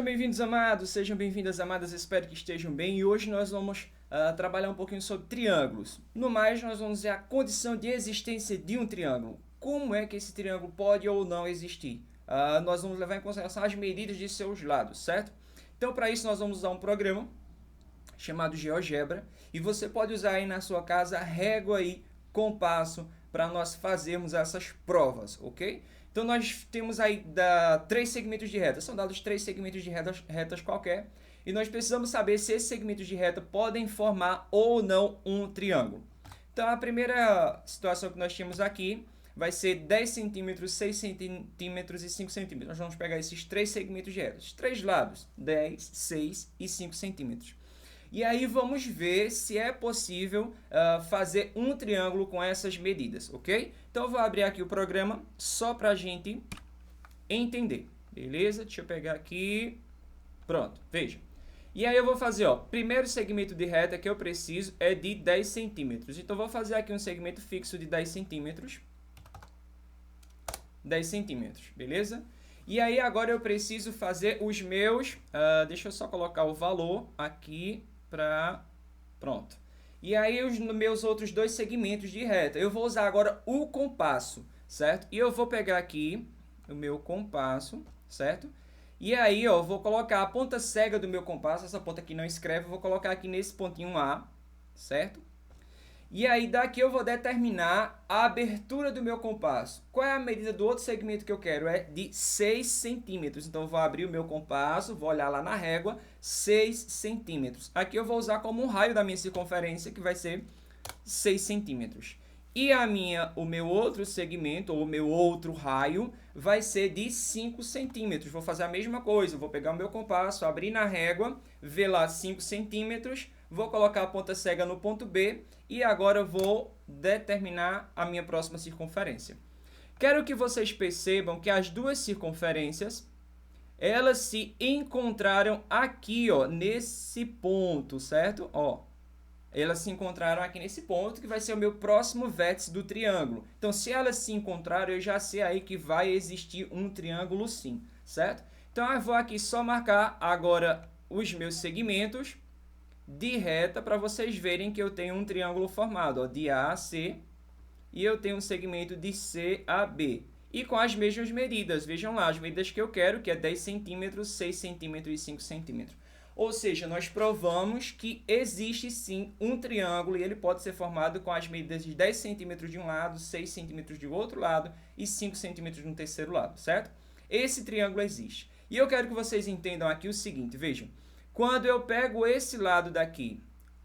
bem-vindos, amados, sejam bem-vindas, amadas, espero que estejam bem. E hoje nós vamos trabalhar um pouquinho sobre triângulos. No mais, nós vamos ver a condição de existência de um triângulo. Como é que esse triângulo pode ou não existir? Nós vamos levar em consideração as medidas de seus lados, certo? Então, para isso, nós vamos usar um programa chamado GeoGebra. E você pode usar aí na sua casa régua e compasso para nós fazermos essas provas, ok? Então nós temos aí três segmentos de reta, são dados três segmentos de retas qualquer, e nós precisamos saber se esses segmentos de reta podem formar ou não um triângulo. Então a primeira situação que nós temos aqui vai ser 10 centímetros, 6 centímetros e 5 centímetros. Nós vamos pegar esses três segmentos de retas, três lados, 10, 6 e 5 centímetros. E aí vamos ver se é possível fazer um triângulo com essas medidas, ok? Então eu vou abrir aqui o programa só para a gente entender, beleza? Deixa eu pegar aqui, pronto, veja. E aí eu vou fazer, ó, primeiro segmento de reta que eu preciso é de 10 centímetros. Então eu vou fazer aqui um segmento fixo de 10 centímetros. 10 centímetros, beleza? E aí agora eu preciso fazer os meus, deixa eu só colocar o valor aqui para, pronto. E aí os meus outros dois segmentos de reta, eu vou usar agora o compasso, certo? E eu vou pegar aqui o meu compasso, certo? E aí, ó, eu vou colocar a ponta cega do meu compasso, essa ponta aqui não escreve, eu vou colocar aqui nesse pontinho A, certo? E aí daqui eu vou determinar a abertura do meu compasso. Qual é a medida do outro segmento que eu quero? É de 6 centímetros. Então eu vou abrir o meu compasso, vou olhar lá na régua, 6 centímetros. Aqui eu vou usar como um raio da minha circunferência, que vai ser 6 centímetros. E o meu outro segmento, ou o meu outro raio, vai ser de 5 centímetros. Vou fazer a mesma coisa, vou pegar o meu compasso, abrir na régua, ver lá 5 centímetros, vou colocar a ponta cega no ponto B e agora eu vou determinar a minha próxima circunferência. Quero que vocês percebam que as duas circunferências, elas se encontraram aqui, ó, nesse ponto, certo? Ó, elas se encontraram aqui nesse ponto, que vai ser o meu próximo vértice do triângulo. Então, se elas se encontraram, eu já sei aí que vai existir um triângulo sim, certo? Então, eu vou aqui só marcar agora os meus segmentos de reta para vocês verem que eu tenho um triângulo formado, ó, de A a C, e eu tenho um segmento de C a B. E com as mesmas medidas, vejam lá, as medidas que eu quero, que é 10 centímetros, 6 centímetros e 5 centímetros. Ou seja, nós provamos que existe sim um triângulo e ele pode ser formado com as medidas de 10 centímetros de um lado, 6 centímetros de outro lado e 5 centímetros no terceiro lado, certo? Esse triângulo existe. E eu quero que vocês entendam aqui o seguinte, vejam. Quando eu pego esse lado daqui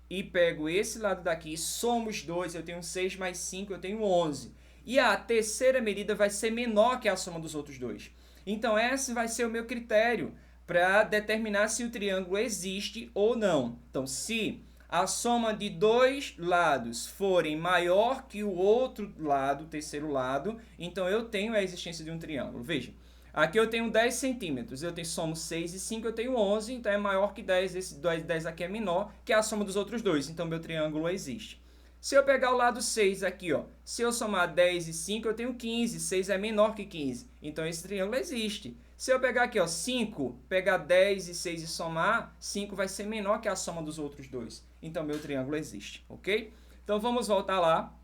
e pego esse lado daqui, somos dois, eu tenho 6 mais 5, eu tenho 11. E a terceira medida vai ser menor que a soma dos outros dois. Então, esse vai ser o meu critério para determinar se o triângulo existe ou não. Então, se a soma de dois lados forem maior que o outro lado, o terceiro lado, então eu tenho a existência de um triângulo. Veja, aqui eu tenho 10 centímetros, somo 6 e 5, eu tenho 11, então é maior que 10, esse 10 aqui é menor que a soma dos outros dois, então meu triângulo existe. Se eu pegar o lado 6 aqui, ó, se eu somar 10 e 5, eu tenho 15, 6 é menor que 15, então esse triângulo existe. Se eu pegar aqui, ó, 5, pegar 10 e 6 e somar, 5 vai ser menor que a soma dos outros dois, então meu triângulo existe, ok? Então vamos voltar lá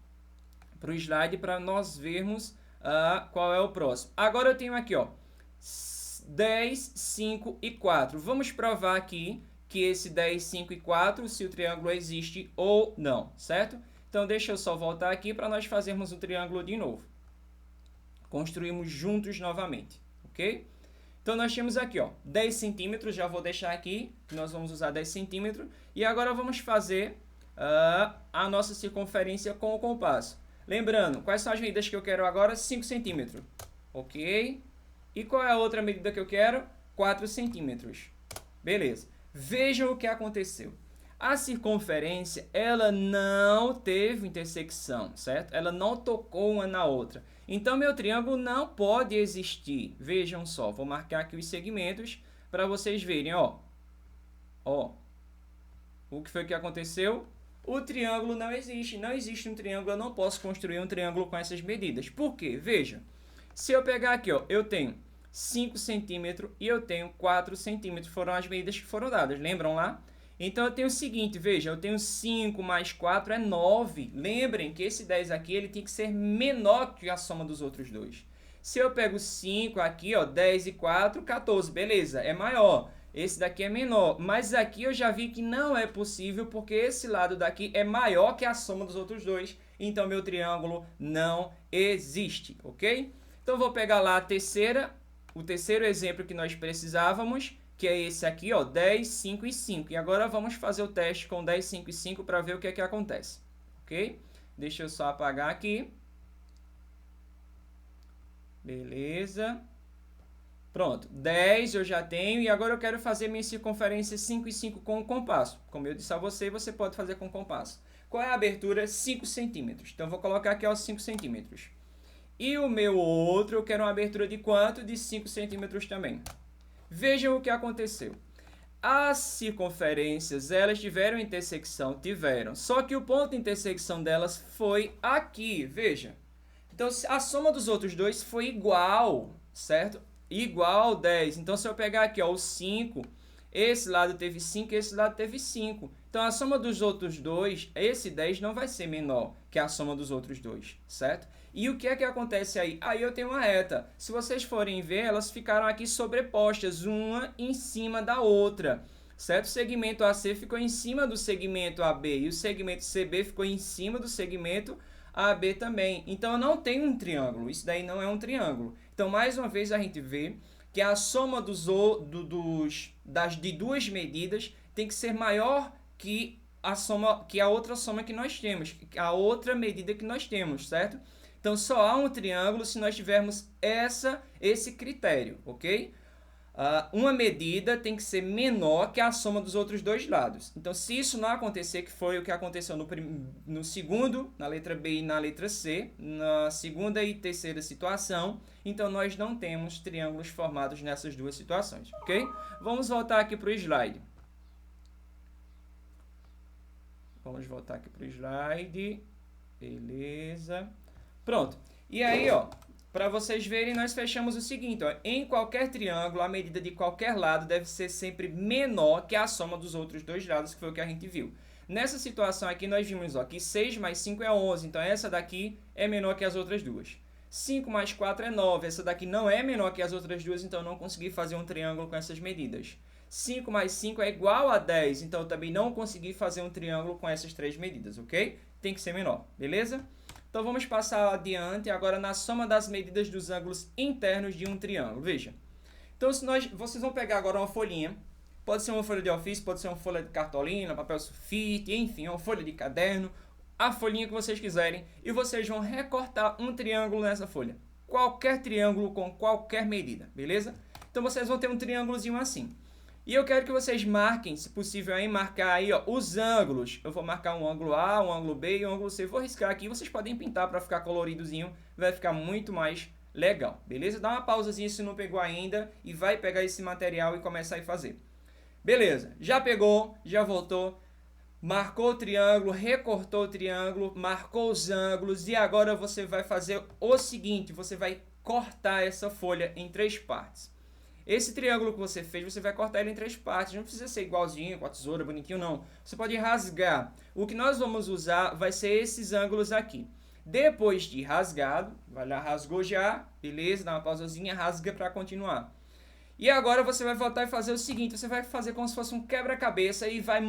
para o slide para nós vermos qual é o próximo. Agora eu tenho aqui, ó, 10, 5 e 4. Vamos provar aqui que esse 10, 5 e 4, se o triângulo existe ou não, certo? Então, deixa eu só voltar aqui para nós fazermos o triângulo de novo. Construímos juntos novamente, ok? Então, nós temos aqui, ó, 10 centímetros, já vou deixar aqui, nós vamos usar 10 centímetros. E agora vamos fazer a nossa circunferência com o compasso. Lembrando, quais são as medidas que eu quero agora? 5 centímetros, ok? E qual é a outra medida que eu quero? 4 centímetros. Beleza. Vejam o que aconteceu. A circunferência, ela não teve intersecção, certo? Ela não tocou uma na outra. Então, meu triângulo não pode existir. Vejam só, vou marcar aqui os segmentos para vocês verem, ó. Ó. O que foi que aconteceu? O triângulo não existe. Não existe um triângulo, eu não posso construir um triângulo com essas medidas. Por quê? Veja. Se eu pegar aqui, ó, eu tenho 5 centímetros e eu tenho 4 centímetros. Foram as medidas que foram dadas, lembram lá? Então, eu tenho o seguinte, veja, eu tenho 5 mais 4 é 9. Lembrem que esse 10 aqui ele tem que ser menor que a soma dos outros dois. Se eu pego 5 aqui, ó, 10 e 4, 14, beleza, é maior. Esse daqui é menor, mas aqui eu já vi que não é possível porque esse lado daqui é maior que a soma dos outros dois. Então, meu triângulo não existe, ok? Então, vou pegar lá o terceiro exemplo que nós precisávamos, que é esse aqui, ó, 10, 5 e 5. E agora vamos fazer o teste com 10, 5 e 5 para ver o que é que acontece, ok? Deixa eu só apagar aqui. Beleza. Pronto, 10 eu já tenho e agora eu quero fazer minha circunferência 5 e 5 com o compasso. Como eu disse a você, você pode fazer com o compasso. Qual é a abertura? 5 centímetros. Então, eu vou colocar aqui aos 5 centímetros. E o meu outro, eu quero uma abertura de quanto? De 5 centímetros também. Vejam o que aconteceu. As circunferências, elas tiveram intersecção? Tiveram. Só que o ponto de intersecção delas foi aqui, veja. Então, a soma dos outros dois foi igual, certo? Igual 10. Então, se eu pegar aqui, ó, o 5, esse lado teve 5, esse lado teve 5. Então, a soma dos outros dois, esse 10 não vai ser menor que a soma dos outros dois, certo? E o que é que acontece aí? Aí eu tenho uma reta. Se vocês forem ver, elas ficaram aqui sobrepostas, uma em cima da outra, certo? O segmento AC ficou em cima do segmento AB e o segmento CB ficou em cima do segmento AB também. Então, eu não tenho um triângulo. Isso daí não é um triângulo. Então, mais uma vez, a gente vê que a soma de duas medidas tem que ser maior que a outra soma que nós temos, a outra medida que nós temos, certo? Então, só há um triângulo se nós tivermos esse critério, ok? Uma medida tem que ser menor que a soma dos outros dois lados. Então, se isso não acontecer, que foi o que aconteceu no segundo, na letra B e na letra C, na segunda e terceira situação, então nós não temos triângulos formados nessas duas situações, ok? Vamos voltar aqui para o slide. Vamos voltar aqui para o slide. Beleza. Pronto. E aí, ó, para vocês verem, nós fechamos o seguinte, ó, em qualquer triângulo, a medida de qualquer lado deve ser sempre menor que a soma dos outros dois lados, que foi o que a gente viu. Nessa situação aqui, nós vimos ó, que 6 mais 5 é 11, então essa daqui é menor que as outras duas. 5 mais 4 é 9, essa daqui não é menor que as outras duas, então eu não consegui fazer um triângulo com essas medidas. 5 mais 5 é igual a 10, então eu também não consegui fazer um triângulo com essas três medidas, ok? Tem que ser menor, beleza? Então, vamos passar adiante agora na soma das medidas dos ângulos internos de um triângulo. Veja. Então, vocês vão pegar agora uma folhinha. Pode ser uma folha de ofício, pode ser uma folha de cartolina, papel sulfite, enfim, uma folha de caderno. A folhinha que vocês quiserem. E vocês vão recortar um triângulo nessa folha. Qualquer triângulo com qualquer medida, beleza? Então, vocês vão ter um triângulozinho assim. E eu quero que vocês marquem, se possível, aí, marcar aí, ó, os ângulos. Eu vou marcar um ângulo A, um ângulo B e um ângulo C. Vou riscar aqui, vocês podem pintar para ficar coloridozinho, vai ficar muito mais legal, beleza? Dá uma pausazinha se não pegou ainda e vai pegar esse material e começar a fazer. Beleza, já pegou, já voltou, marcou o triângulo, recortou o triângulo, marcou os ângulos e agora você vai fazer o seguinte, você vai cortar essa folha em 3 partes. Esse triângulo que você fez, você vai cortar ele em 3 partes. Não precisa ser igualzinho, com a tesoura, bonitinho, não. Você pode rasgar. O que nós vamos usar vai ser esses ângulos aqui. Depois de rasgado, vai lá, rasgou já, beleza, dá uma pausazinha, rasga para continuar. E agora você vai voltar e fazer o seguinte, você vai fazer como se fosse um quebra-cabeça e vai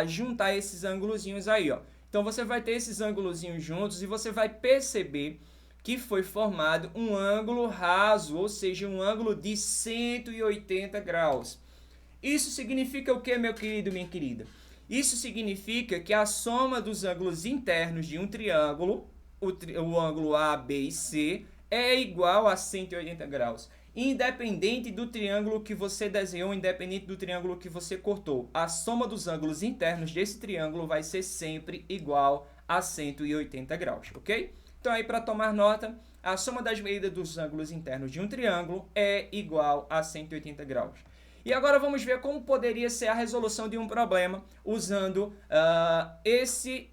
juntar esses ângulozinhos aí, ó. Então você vai ter esses ângulozinhos juntos e você vai perceber que foi formado um ângulo raso, ou seja, um ângulo de 180 graus. Isso significa o que, meu querido, minha querida? Isso significa que a soma dos ângulos internos de um triângulo, o ângulo A, B e C, é igual a 180 graus. Independente do triângulo que você desenhou, independente do triângulo que você cortou, a soma dos ângulos internos desse triângulo vai ser sempre igual a 180 graus, ok? Então, aí, para tomar nota, a soma das medidas dos ângulos internos de um triângulo é igual a 180 graus. E agora vamos ver como poderia ser a resolução de um problema usando esse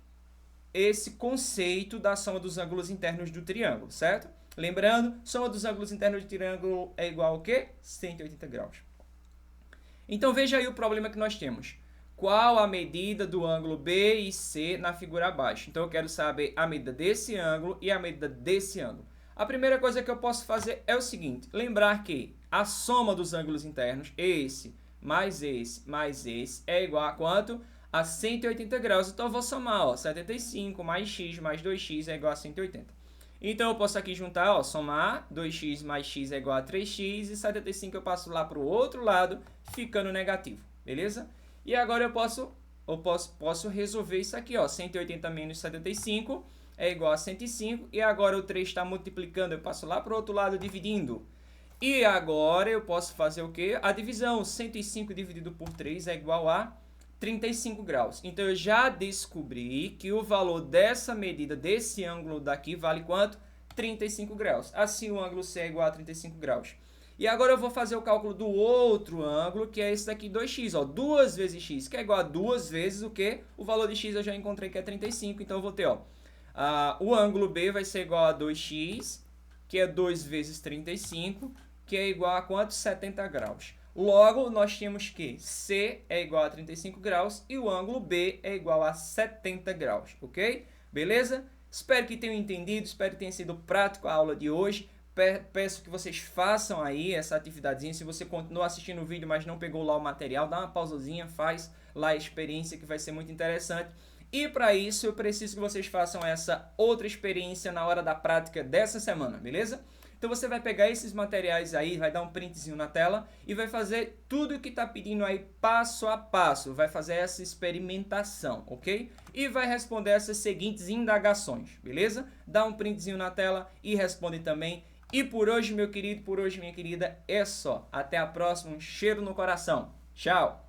conceito da soma dos ângulos internos do triângulo, certo? Lembrando, soma dos ângulos internos de triângulo é igual ao quê? 180 graus. Então veja aí o problema que nós temos. Qual a medida do ângulo B e C na figura abaixo? Então eu quero saber a medida desse ângulo e a medida desse ângulo. A primeira coisa que eu posso fazer é o seguinte, lembrar que a soma dos ângulos internos, esse mais esse é igual a quanto? A 180 graus. Então eu vou somar, ó, 75 mais x mais 2x é igual a 180. Então eu posso aqui juntar, ó, somar 2x mais x é igual a 3x e 75 eu passo lá para o outro lado, ficando negativo, beleza? E agora eu posso resolver isso aqui, ó, 180 menos 75 é igual a 105 e agora o 3 está multiplicando, eu passo lá para o outro lado dividindo. E agora eu posso fazer o quê? A divisão, 105 dividido por 3 é igual a 35 graus. Então, eu já descobri que o valor dessa medida, desse ângulo daqui, vale quanto? 35 graus. Assim, o ângulo C é igual a 35 graus. E agora eu vou fazer o cálculo do outro ângulo, que é esse daqui, 2x. Ó, 2 vezes x, que é igual a 2 vezes o quê? O valor de x eu já encontrei que é 35. Então, eu vou ter, ó, o ângulo B vai ser igual a 2x, que é 2 vezes 35, que é igual a quanto? 70 graus. Logo, nós temos que C é igual a 35 graus e o ângulo B é igual a 70 graus, ok? Beleza? Espero que tenham entendido, espero que tenha sido prático a aula de hoje. Peço que vocês façam aí essa atividadezinha. Se você continua assistindo o vídeo, mas não pegou lá o material, dá uma pausazinha, faz lá a experiência que vai ser muito interessante. E para isso, eu preciso que vocês façam essa outra experiência na hora da prática dessa semana, beleza? Então você vai pegar esses materiais aí, vai dar um printzinho na tela e vai fazer tudo o que está pedindo aí passo a passo. Vai fazer essa experimentação, ok? E vai responder essas seguintes indagações, beleza? Dá um printzinho na tela e responde também. E por hoje, meu querido, por hoje, minha querida, é só. Até a próxima, um cheiro no coração. Tchau!